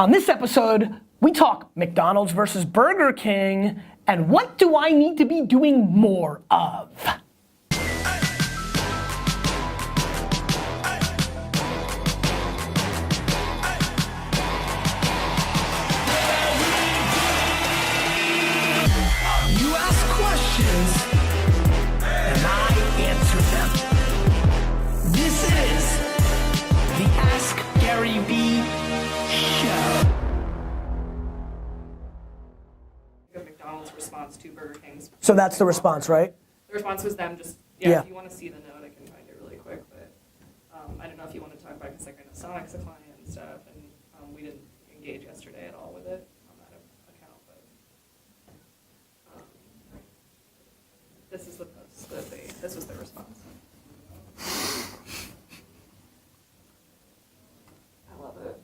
On this episode, we talk McDonald's versus Burger King, and what do I need to be doing more of? You ask questions, and I answer them. This is the Ask Gary V Show. McDonald's response to Burger King's. So that's the response, right? The response was them just, if you want to see the note, I can find it really quick, but I don't know if you want to talk about, because like Sonic's a client and stuff, and we didn't engage yesterday at all with it on that account, but this is the post that this was their response. I love it.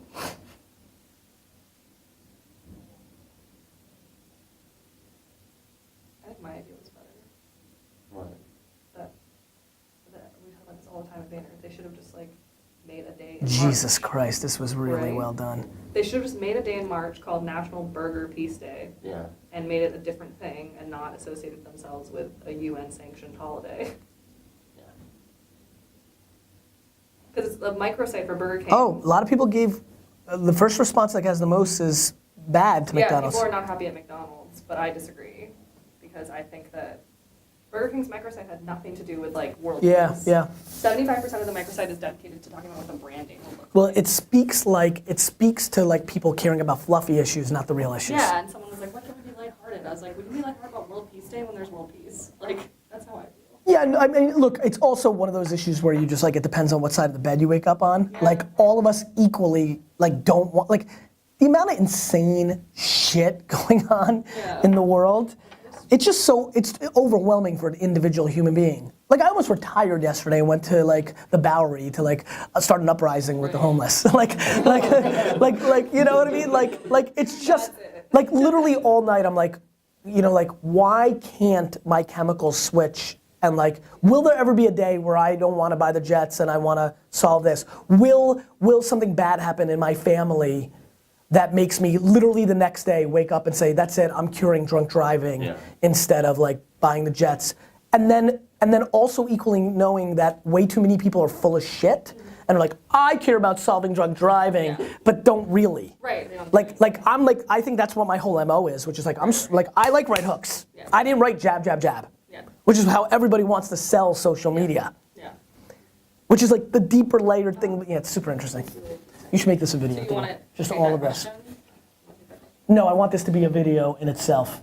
I think my idea was better. What? That we talk about this all the time at Vayner. They should have just like made a day. Jesus Christ, this was really Right. well done. They should have just made a day in March called National Burger Peace Day. Yeah. And made it a different thing and not associated themselves with a UN-sanctioned holiday. Yeah. Because it's a microsite for Burger King. Oh, a lot of people gave, the first response that has the most is bad to McDonald's. Yeah, people are not happy at McDonald's, but I disagree. Because I think that Burger King's microsite had nothing to do with like world peace. Yeah. 75% of the microsite is dedicated to talking about what the branding will look Well, like. it speaks to like people caring about fluffy issues, not the real issues. Yeah, and someone was like, "Why can't we be lighthearted?" I was like, "We can be lighthearted about World Peace Day when there's world peace." Like, that's how I feel. Yeah, no, I mean, look, it's also one of those issues where you just like, it depends on what side of the bed you wake up on. Yeah. Like, all of us equally, like, don't want, like, the amount of insane shit going on in the world, it's just so, it's overwhelming for an individual human being. Like, I almost retired yesterday and went to, like, the Bowery to, like, start an uprising with the homeless. like, you know what I mean? Like, it's just, like, literally all night I'm like, you know, like, why can't my chemicals switch? And like, will there ever be a day where I don't want to buy the jets and I want to solve this? Will something bad happen in my family that makes me literally the next day wake up and say, that's it, I'm curing drunk driving instead of like buying the jets? And then also equally knowing that way too many people are full of shit and are like, I care about solving drunk driving, but don't really. Right. I think that's what my whole MO is, which is like, I like right hooks. Yeah. I didn't write jab, jab, jab. Yeah. Which is how everybody wants to sell social media. Yeah. Which is like the deeper layered thing. Yeah, it's super interesting. You should make this a video. So you want it? Just all of this. No, I want this to be a video in itself.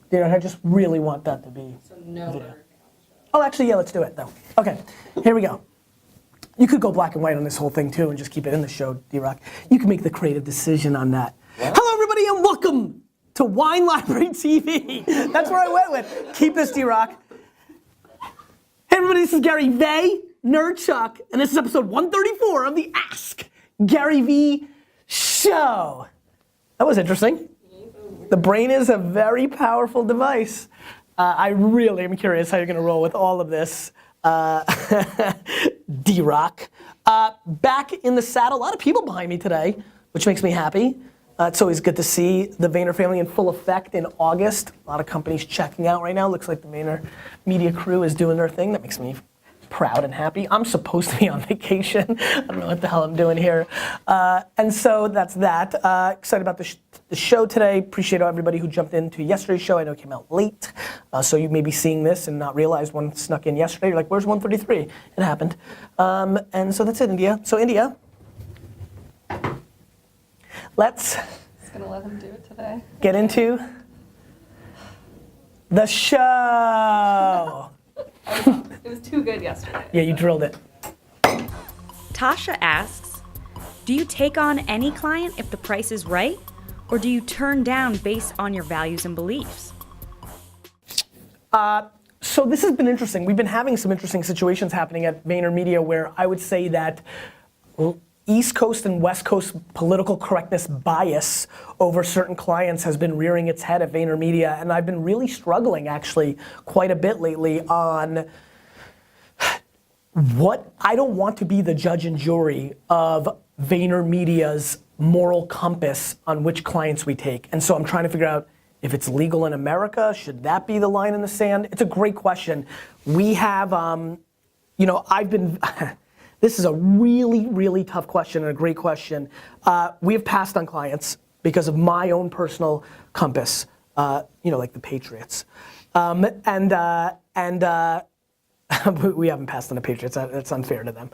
You know, I just really want that to be. So no video. Burger King on the show. Oh, actually, yeah, let's do it though. Okay, here we go. You could go black and white on this whole thing too and just keep it in the show, D-Rock. You can make the creative decision on that. What? Hello, everybody, and welcome to Wine Library TV. That's where I went with. Keep this, D-Rock. Hey, everybody, this is Gary Vaynerchuk, and this is episode 134 of the Ask Gary V Show. That was interesting. The brain is a very powerful device. I really am curious how you're gonna roll with all of this. D-Rock. Back in the saddle, a lot of people behind me today, which makes me happy. It's always good to see the Vayner family in full effect in August. A lot of companies checking out right now. Looks like the VaynerMedia crew is doing their thing. That makes me proud and happy. I'm supposed to be on vacation. I don't know what the hell I'm doing here. And so that's that. Excited about the show today. Appreciate everybody who jumped into yesterday's show. I know it came out late. So you may be seeing this and not realize one snuck in yesterday. You're like, where's 133? It happened. And so that's it, India. So India, let's Just gonna let him do it today. get into the show. It was too good yesterday. Yeah, you drilled it. Tasha asks, do you take on any client if the price is right? Or do you turn down based on your values and beliefs? So this has been interesting. We've been having some interesting situations happening at VaynerMedia where I would say that East Coast and West Coast political correctness bias over certain clients has been rearing its head at VaynerMedia, and I've been really struggling actually quite a bit lately on what I don't want to be the judge and jury of VaynerMedia's moral compass on which clients we take. And so I'm trying to figure out if it's legal in America, should that be the line in the sand? It's a great question. We have, I've been, this is a really, really tough question and a great question. We have passed on clients because of my own personal compass, like the Patriots. We haven't passed on the Patriots, that's unfair to them.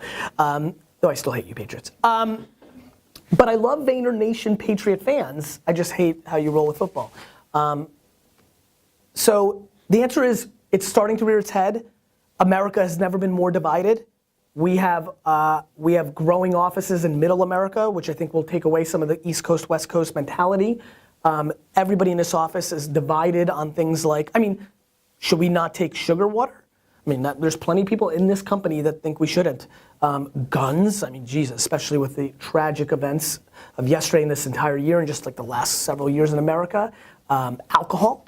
Though I still hate you, Patriots. But I love VaynerNation Patriot fans. I just hate how you roll with football. So the answer is, it's starting to rear its head. America has never been more divided. We have growing offices in Middle America, which I think will take away some of the East Coast, West Coast mentality. Everybody in this office is divided on things like, should we not take sugar water? There's plenty of people in this company that think we shouldn't. Guns, Jesus, especially with the tragic events of yesterday and this entire year and just like the last several years in America. Alcohol,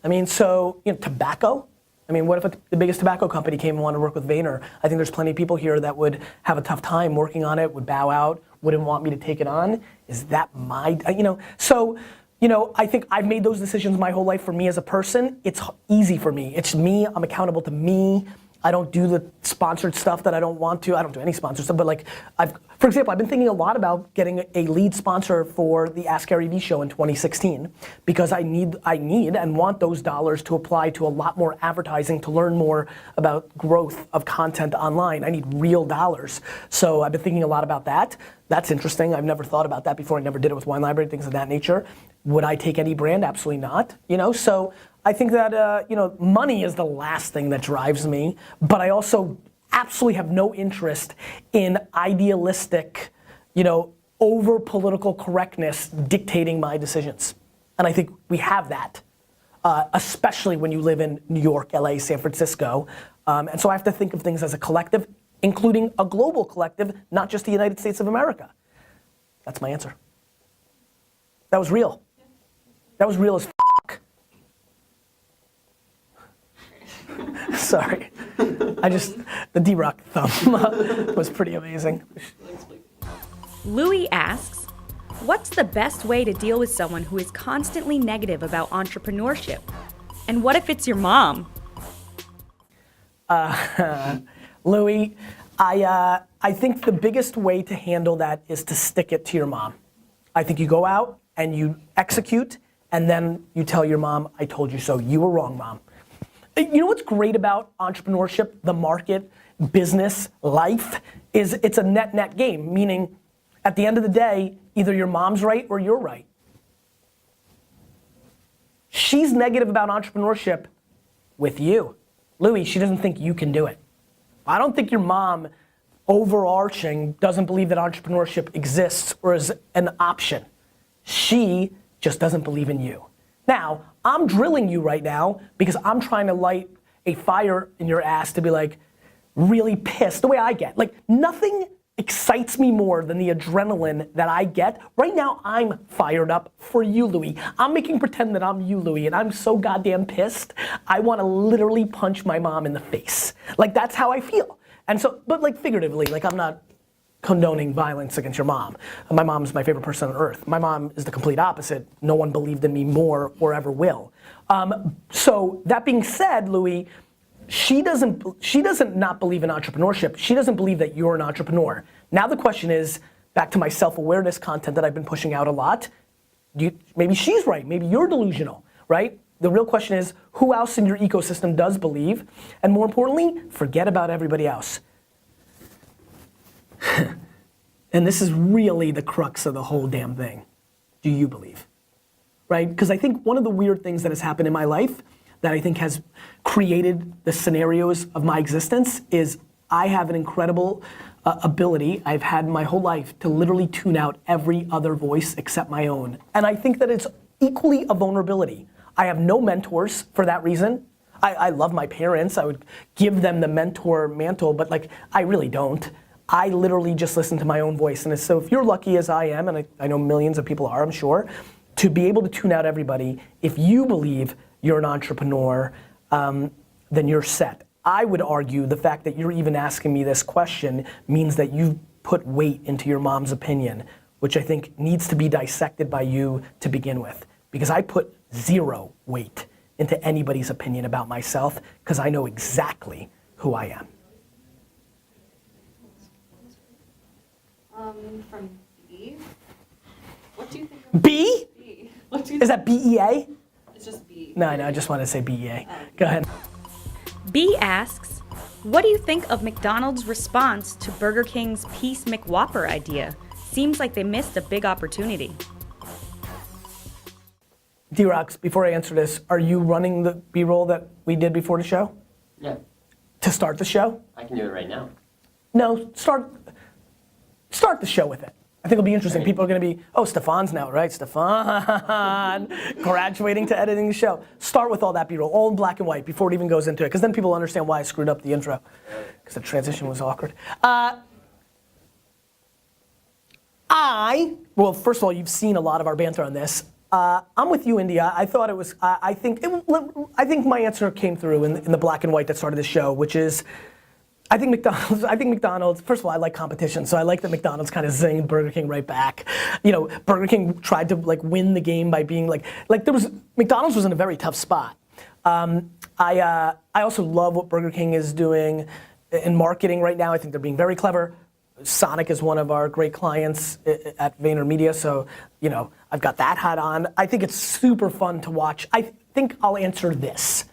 tobacco. What if the biggest tobacco company came and wanted to work with Vayner? I think there's plenty of people here that would have a tough time working on it, would bow out, wouldn't want me to take it on. Is that my, I think I've made those decisions my whole life for me as a person. It's easy for me. It's me, I'm accountable to me. I don't do the sponsored stuff that I don't want to. I don't do any sponsored stuff, but for example, I've been thinking a lot about getting a lead sponsor for the Ask Gary Vee show in 2016 because I need and want those dollars to apply to a lot more advertising to learn more about growth of content online. I need real dollars. So I've been thinking a lot about that. That's interesting. I've never thought about that before. I never did it with Wine Library, things of that nature. Would I take any brand? Absolutely not. So I think that money is the last thing that drives me, but I also absolutely have no interest in idealistic, over political correctness dictating my decisions. And I think we have that, especially when you live in New York, LA, San Francisco. And so I have to think of things as a collective, including a global collective, not just the United States of America. That's my answer. That was real. That was real as fuck. Sorry. The D-Rock thumb was pretty amazing. Louis asks, what's the best way to deal with someone who is constantly negative about entrepreneurship? And what if it's your mom? Louis, I think the biggest way to handle that is to stick it to your mom. I think you go out and you execute, and then you tell your mom, I told you so. You were wrong, Mom. You know what's great about entrepreneurship, the market, business, life, is it's a net game, meaning at the end of the day, either your mom's right or you're right. She's negative about entrepreneurship with you. Louis, she doesn't think you can do it. I don't think your mom, overarching, doesn't believe that entrepreneurship exists or is an option. She just doesn't believe in you. Now, I'm drilling you right now because I'm trying to light a fire in your ass to be really pissed, the way I get. Nothing excites me more than the adrenaline that I get. Right now, I'm fired up for you, Louis. I'm making pretend that I'm you, Louis, and I'm so goddamn pissed, I wanna literally punch my mom in the face. That's how I feel. And so, but figuratively, I'm not condoning violence against your mom. My mom's my favorite person on earth. My mom is the complete opposite. No one believed in me more or ever will. So that being said, Louis, she doesn't not believe in entrepreneurship. She doesn't believe that you're an entrepreneur. Now the question is, back to my self-awareness content that I've been pushing out a lot, maybe she's right, maybe you're delusional, right? The real question is, who else in your ecosystem does believe? And more importantly, forget about everybody else. And this is really the crux of the whole damn thing. Do you believe? Right? Because I think one of the weird things that has happened in my life that I think has created the scenarios of my existence is I have an incredible ability I've had my whole life to literally tune out every other voice except my own. And I think that it's equally a vulnerability. I have no mentors for that reason. I love my parents. I would give them the mentor mantle, but I really don't. I literally just listen to my own voice. And so if you're lucky as I am, and I know millions of people are, I'm sure, to be able to tune out everybody, if you believe you're an entrepreneur, then you're set. I would argue the fact that you're even asking me this question means that you've put weight into your mom's opinion, which I think needs to be dissected by you to begin with. Because I put 0 weight into anybody's opinion about myself because I know exactly who I am. From B, what do you think of B? B? What do you Is that BEA? It's just B. No, I just wanted to say BEA. Go ahead. B asks, what do you think of McDonald's response to Burger King's Peace McWhopper idea? Seems like they missed a big opportunity. D-Rox, before I answer this, are you running the B-roll that we did before the show? Yeah, To start the show? I can do it right now. No, start the show with it. I think it'll be interesting. People are gonna be, oh, Stefan's now, right? Stefan, graduating to editing the show. Start with all that B-roll, all in black and white before it even goes into it, because then people understand why I screwed up the intro, because the transition was awkward. Well, first of all, you've seen a lot of our banter on this. I'm with you, India. I thought it was, I think my answer came through in the black and white that started the show, which is, I think McDonald's, first of all, I like competition, so I like that McDonald's kind of zinged Burger King right back. You know, Burger King tried to like win the game by being McDonald's was in a very tough spot. I also love what Burger King is doing in marketing right now. I think they're being very clever. Sonic is one of our great clients at VaynerMedia, so, you know, I've got that hat on. I think it's super fun to watch. I think I'll answer this.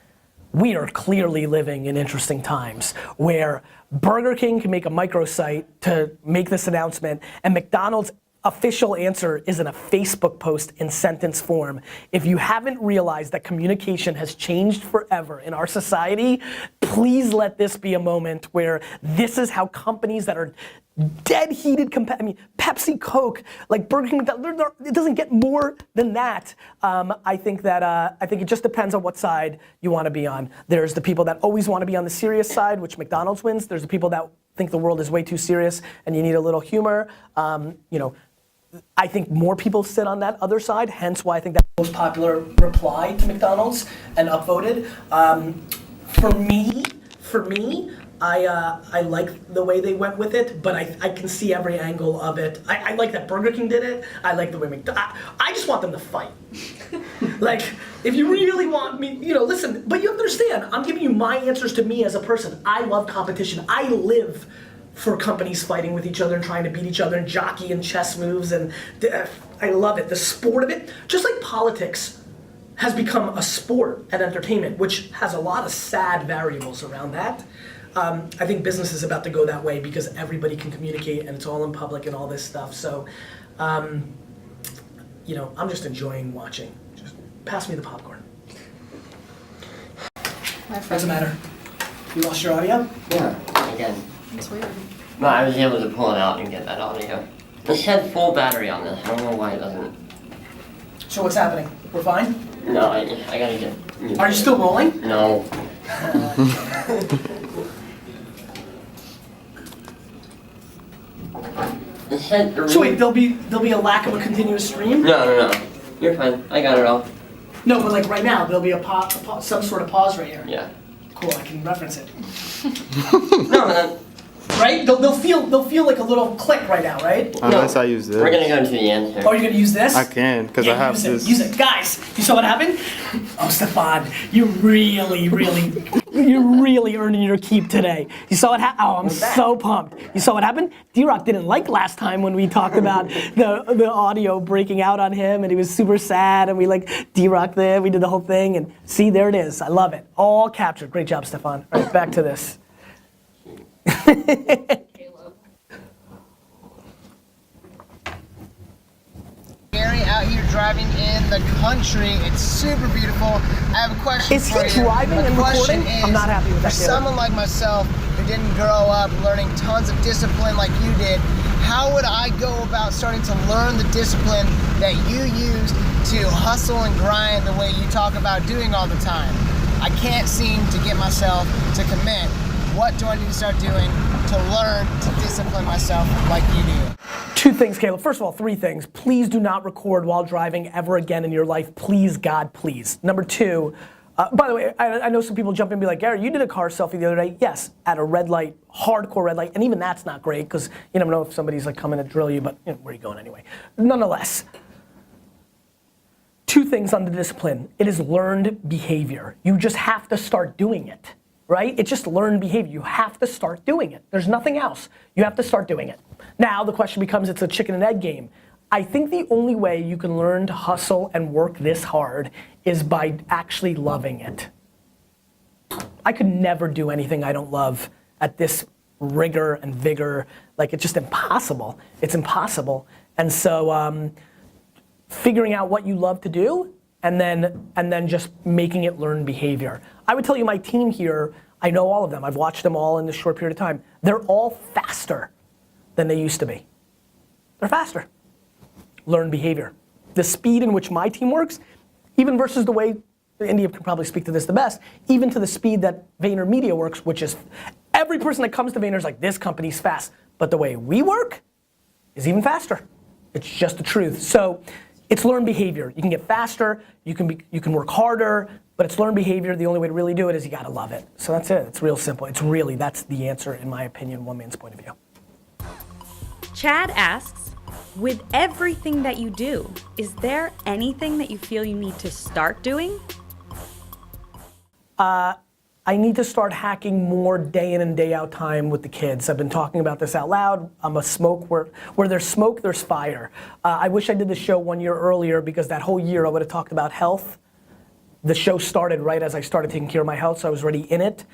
We are clearly living in interesting times where Burger King can make a microsite to make this announcement, and McDonald's official answer is in a Facebook post in sentence form. If you haven't realized that communication has changed forever in our society, please let this be a moment where this is how companies that are dead heated, Pepsi, Coke, like Burger King, it doesn't get more than that. I think it just depends on what side you want to be on. There's the people that always want to be on the serious side, which McDonald's wins. There's the people that think the world is way too serious and you need a little humor. You know, I think more people sit on that other side, hence why I think that's the most popular reply to McDonald's and upvoted. For me, I like the way they went with it, but I can see every angle of it. I like that Burger King did it. I like the way I just want them to fight. Like, if you really want me, you know, listen, but you understand, I'm giving you my answers to me as a person. I love competition. I live for companies fighting with each other and trying to beat each other and jockey and chess moves, and I love it. The sport of it, just like politics has become a sport at entertainment, which has a lot of sad variables around that. I think business is about to go that way because everybody can communicate and it's all in public and all this stuff. So, you know, I'm just enjoying watching. Just pass me the popcorn. What's the matter? You lost your audio? Yeah, again. It's weird. No, I was able to pull it out and get that audio. This had full battery on this. I don't know why it doesn't. So what's happening? We're fine? No, I gotta get. Are you still rolling? No. This had. So wait, there'll be a lack of a continuous stream? No. You're fine. I got it all. No, but like right now, there'll be some sort of pause right here. Yeah. Cool, I can reference it. No, man. Right? They'll feel like a little click right now, right? Unless I use this. We're gonna go to the answer. Oh, you're gonna use this? I can, because I have use this. It, use it. Guys, you saw what happened? Oh, Stefan, you're really earning your keep today. You saw what happened? Oh, I'm so pumped. You saw what happened? D-Rock didn't like last time when we talked about the audio breaking out on him and he was super sad and we like D-Rock there, we did the whole thing and see, there it is. I love it. All captured. Great job, Stefan. All right, back to this. Gary out here driving in the country. It's super beautiful. I have a question Is for he you. driving The and question recording? is, I'm not happy with that, for Taylor. someone like myself who didn't grow up learning tons of discipline like you did, how would I go about starting to learn the discipline that you use to hustle and grind the way you talk about doing all the time? I can't seem to get myself to commit. What do I need to start doing to learn to discipline myself like you do? Two things, Caleb. First of all, three things. Please do not record while driving ever again in your life. Please, God, please. Number two, By the way, I know some people jump in and be like, Gary, you did a car selfie the other day. Yes, at a red light, hardcore red light, and even that's not great because you never know if somebody's like coming to drill you, but you know, where are you going anyway? Nonetheless, two things on the discipline. It is learned behavior. You just have to start doing it, right? It's just learned behavior. You have to start doing it. There's nothing else. You have to start doing it. Now the question becomes, it's a chicken and egg game. I think the only way you can learn to hustle and work this hard is by actually loving it. I could never do anything I don't love at this rigor and vigor. Like, it's just impossible. It's impossible. And so figuring out what you love to do and then just making it learned behavior. I would tell you my team here, I know all of them. I've watched them all in this short period of time. They're all faster than they used to be. They're faster. Learned behavior. The speed in which my team works, even versus the way, India can probably speak to this the best, even to the speed that VaynerMedia works, which is, every person that comes to Vayner is like, this company's fast. But the way we work is even faster. It's just the truth. So it's learned behavior. You can get faster, you can work harder, but it's learned behavior. The only way to really do it is you gotta love it. So that's it, it's real simple. That's the answer, in my opinion, one man's point of view. Chad asks, with everything that you do, is there anything that you feel you need to start doing? I need to start hacking more day in and day out time with the kids. I've been talking about this out loud. I'm a smoke, where there's smoke, there's fire. I wish I did the show 1 year earlier because that whole year I would have talked about health. The show started right as I started taking care of my health, so I was already in it.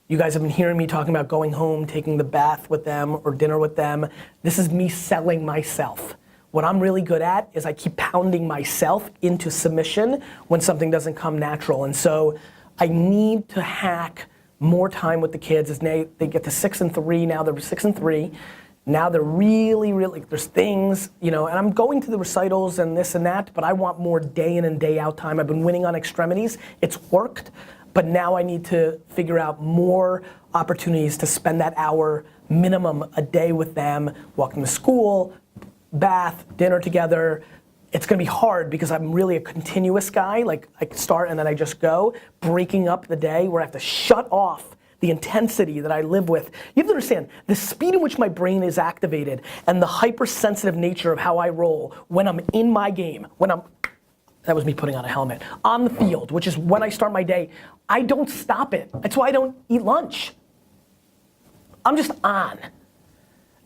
You guys have been hearing me talking about going home, taking the bath with them or dinner with them. This is me selling myself. What I'm really good at is I keep pounding myself into submission when something doesn't come natural. And so I need to hack more time with the kids as they get to 6 and 3, now they're 6 and 3. Now they're really, there's things, and I'm going to the recitals and this and that, but I want more day in and day out time. I've been winning on extremities, it's worked, but now I need to figure out more opportunities to spend that hour minimum a day with them, walk them to school, bath, dinner together. It's gonna be hard because I'm really a continuous guy, like I start and then I just go, breaking up the day where I have to shut off the intensity that I live with. You have to understand, the speed in which my brain is activated and the hypersensitive nature of how I roll when I'm in my game, that was me putting on a helmet, on the field, which is when I start my day, I don't stop it. That's why I don't eat lunch. I'm just on.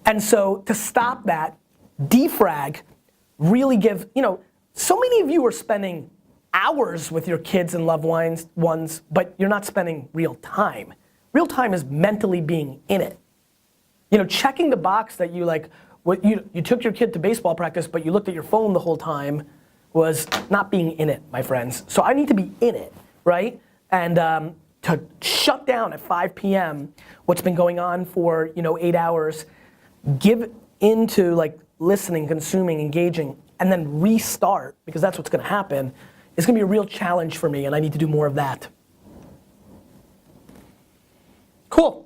And so to stop that, defrag, really give, so many of you are spending hours with your kids and loved ones, but you're not spending real time. Real time is mentally being in it. Checking the box that you took your kid to baseball practice, but you looked at your phone the whole time was not being in it, my friends. So I need to be in it, right? And to shut down at 5 p.m. what's been going on for 8 hours, give into listening, consuming, engaging, and then restart, because that's what's gonna happen, is gonna be a real challenge for me, and I need to do more of that. Cool.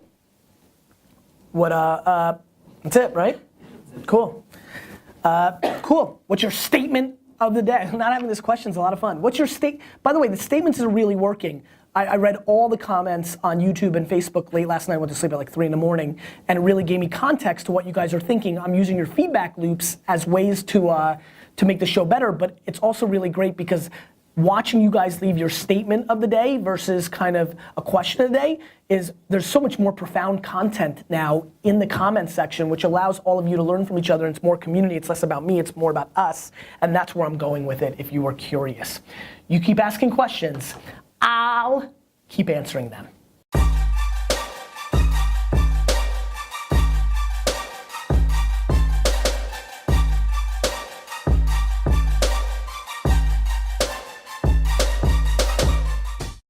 That's it, right? Cool. Cool. What's your statement of the day? Not having this question is a lot of fun. What's your by the way, the statements are really working. I read all the comments on YouTube and Facebook late last night. I went to sleep at 3 in the morning, and it really gave me context to what you guys are thinking. I'm using your feedback loops as ways to make the show better, but it's also really great because watching you guys leave your statement of the day versus kind of a question of the day there's so much more profound content now in the comments section, which allows all of you to learn from each other, and it's more community. It's less about me, it's more about us, and that's where I'm going with it if you are curious. You keep asking questions, I'll keep answering them.